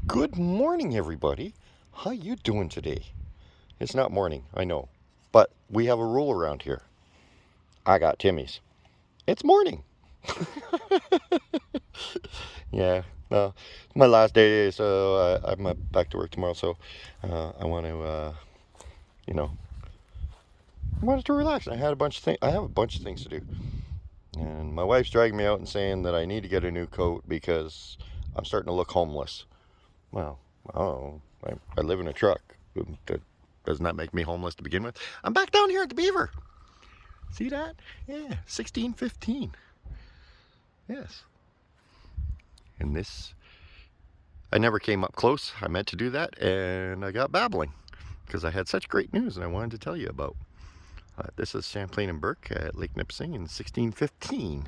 Good morning, everybody. How you doing today? It's not morning, I know, but we have a rule around here. I got Timmy's. It's morning. Yeah, my last day, so I'm back to work tomorrow. So I want to, you know, I wanted to relax. I have a bunch of things to do, and my wife's dragging me out and saying that I need to get a new coat because I'm starting to look homeless. Well, oh, I live in a truck. Doesn't that make me homeless to begin with? I'm back down here at the Beaver. See that? Yeah, 1615. Yes. And this, I never came up close. I meant to do that, and I got babbling because I had such great news and I wanted to tell you about. This is Champlain and Burke at Lake Nipissing in 1615.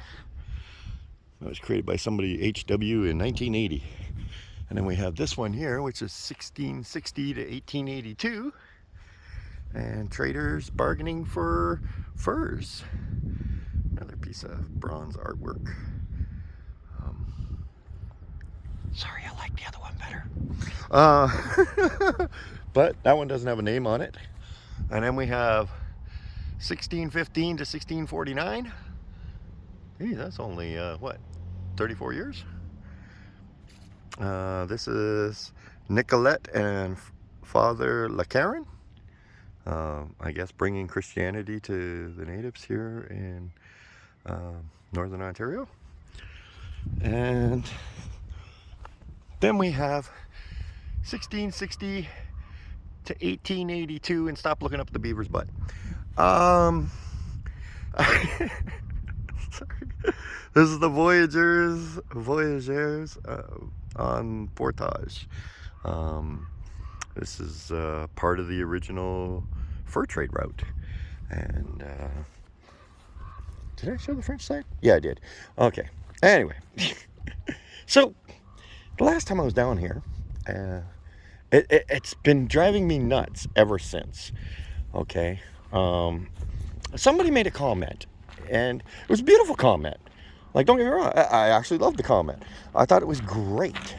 It was created by somebody, H.W., in 1980. And then we have this one here, which is 1660 to 1882. And traders bargaining for furs. Another piece of bronze artwork. Sorry, I like the other one better. But that one doesn't have a name on it. And then we have 1615 to 1649. Hey, that's only, 34 years? This is Nicolette and Father LeCaron. I guess bringing Christianity to the natives here in Northern Ontario. And then we have 1660 to 1882, and stop looking up the beaver's butt. Sorry. This is the Voyageurs on Portage. This is part of the original fur trade route. And did I show the French side? Yeah, I did. Okay. Anyway, so the last time I was down here, it's been driving me nuts ever since. Okay. Somebody made a comment, and it was a beautiful comment. Like, don't get me wrong, I actually loved the comment. I thought it was great.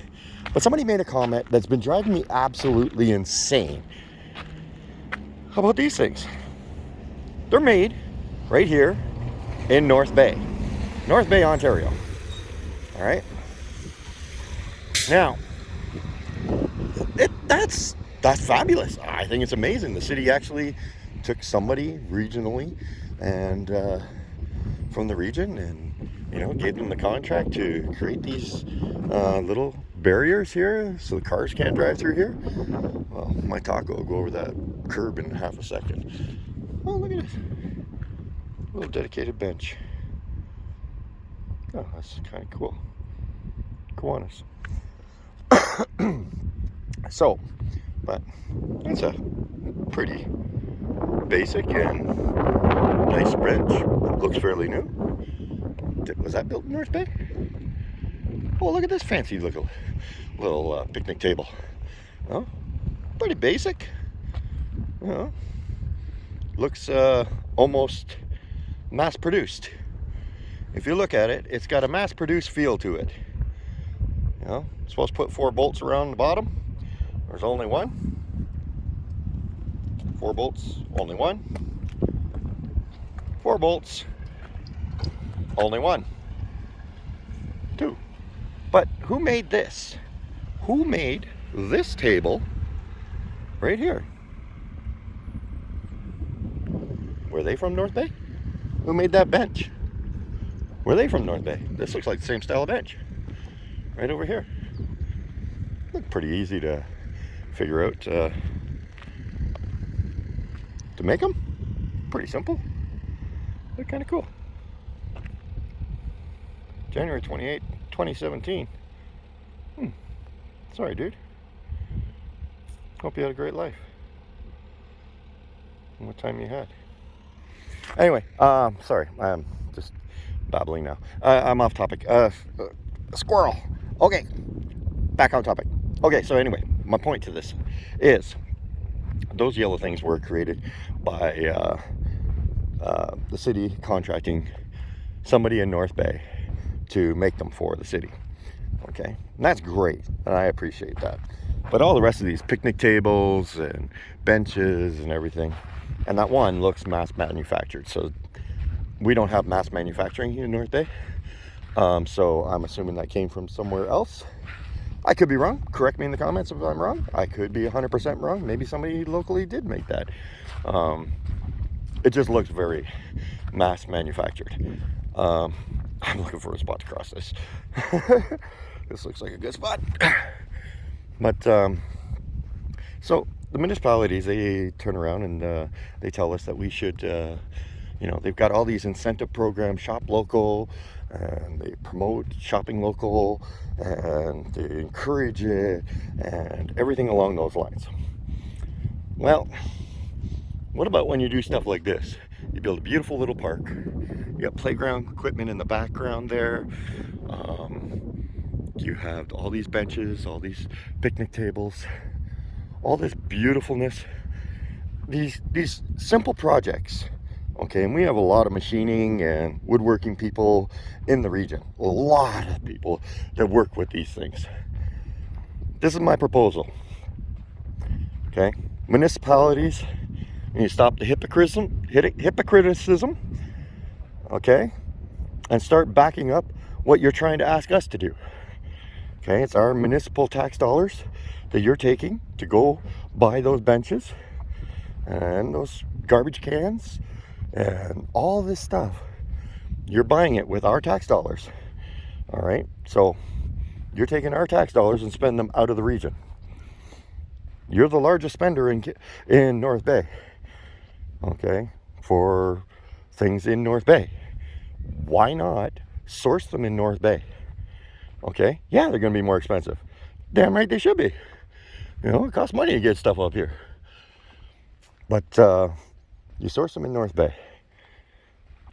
But somebody made a comment that's been driving me absolutely insane. How about these things? They're made right here in North Bay, Ontario. All right. Now, that's fabulous. I think it's amazing. The city actually took somebody regionally and from the region and gave them the contract to create these little barriers here so the cars can't drive through here. Well, my taco will go over that curb in half a second. Oh, look at this. A little dedicated bench. Oh, that's kind of cool. Kiwanis. So, but that's a pretty basic and nice bench. Looks fairly new. Was that built in North Bay? Oh, look at this fancy little picnic table. Oh, pretty basic. Looks almost mass-produced. If you look at it, it's got a mass-produced feel to it. Supposed to put 4 bolts around the bottom. There's only one. 4 bolts, only one. 4 bolts, only one. 2. But who made this? Who made this table right here? Were they from North Bay? Who made that bench? Were they from North Bay? This looks like the same style of bench. Right over here. Look pretty easy to figure out to make them. Pretty simple. They're kind of cool. January 28, 2017. Sorry, dude. Hope you had a great life. And what time you had. Anyway, sorry. I'm just babbling now. I'm off topic. Squirrel. Okay. Back on topic. Okay, so anyway, my point to this is those yellow things were created by the city contracting somebody in North Bay to make them for the city. Okay, and that's great, and I appreciate that. But all the rest of these picnic tables and benches and everything, and that one looks mass manufactured. So we don't have mass manufacturing here in North Bay. So I'm assuming that came from somewhere else. I could be wrong. Correct me in the comments if I'm wrong. I could be 100% wrong. Maybe somebody locally did make that. It just looks very mass manufactured. I'm looking for a spot to cross this. This looks like a good spot. But so the municipalities, they turn around and they tell us that we should, they've got all these incentive programs, shop local, and they promote shopping local, and they encourage it, and everything along those lines. Well, what about when you do stuff like this? You build a beautiful little park. You got playground equipment in the background there. You have all these benches, all these picnic tables, all this beautifulness. These simple projects. Okay, and we have a lot of machining and woodworking people in the region. A lot of people that work with these things. This is my proposal. Okay, municipalities, you need to stop the hypocriticism, okay, and start backing up what you're trying to ask us to do. Okay, it's our municipal tax dollars that you're taking to go buy those benches and those garbage cans and all this stuff. You're buying it with our tax dollars. All right, so you're taking our tax dollars and spending them out of the region. You're the largest spender in North Bay, okay, for things in North Bay. Why not source them in North Bay? Okay, yeah, they're going to be more expensive. Damn right they should be. It costs money to get stuff up here. But you source them in North Bay.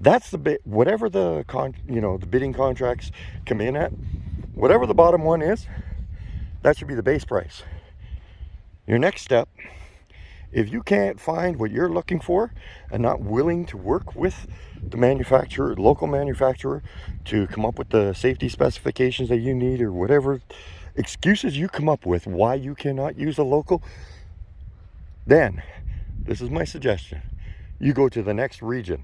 That's the bit. Whatever the the bidding contracts come in at, whatever the bottom one is, that should be the base price. Your next step, if you can't find what you're looking for and not willing to work with the manufacturer, local manufacturer, to come up with the safety specifications that you need, or whatever excuses you come up with why you cannot use a local, then this is my suggestion. You go to the next region,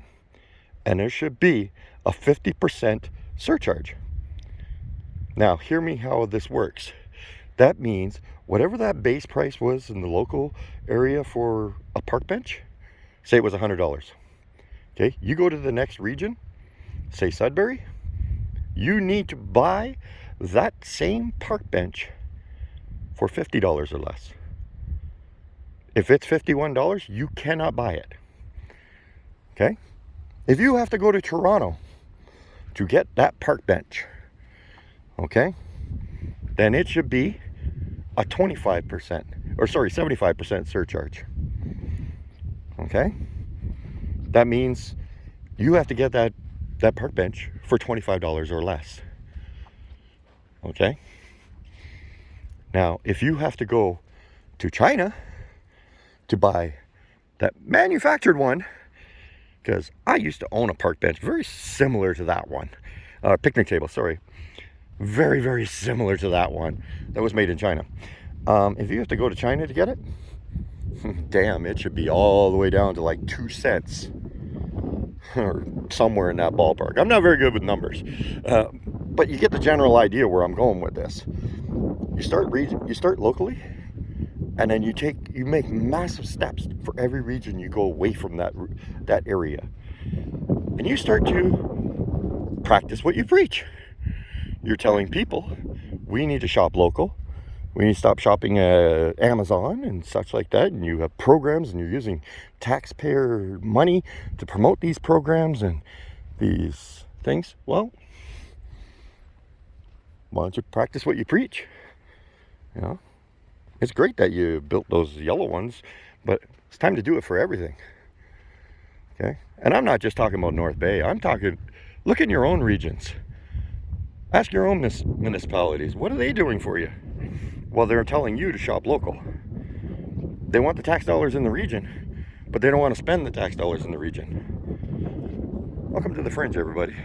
and there should be a 50% surcharge. Now, hear me how this works. That means whatever that base price was in the local area for a park bench, say it was $100. Okay, you go to the next region, say Sudbury, you need to buy that same park bench for $50 or less. If it's $51, you cannot buy it. Okay? If you have to go to Toronto to get that park bench, okay, then it should be a 75% surcharge. Okay? That means you have to get that park bench for $25 or less. Okay? Now, if you have to go to China to buy that manufactured one, because I used to own a park bench very similar to that one, picnic table, sorry, very, very similar to that one that was made in China. If you have to go to China to get it, damn, it should be all the way down to like 2 cents or somewhere in that ballpark. I'm not very good with numbers, but you get the general idea where I'm going with this. You start locally, and then you make massive steps for every region you go away from that area, and you start to practice what you preach. You're telling people we need to shop local. We need to stop shopping at Amazon and such like that. And you have programs, and you're using taxpayer money to promote these programs and these things. Well, why don't you practice what you preach? It's great that you built those yellow ones, but it's time to do it for everything. Okay? And I'm not just talking about North Bay. I'm talking, look in your own regions. Ask your own municipalities. What are they doing for you? Well, they're telling you to shop local. They want the tax dollars in the region, but they don't want to spend the tax dollars in the region. Welcome to the Fringe, everybody.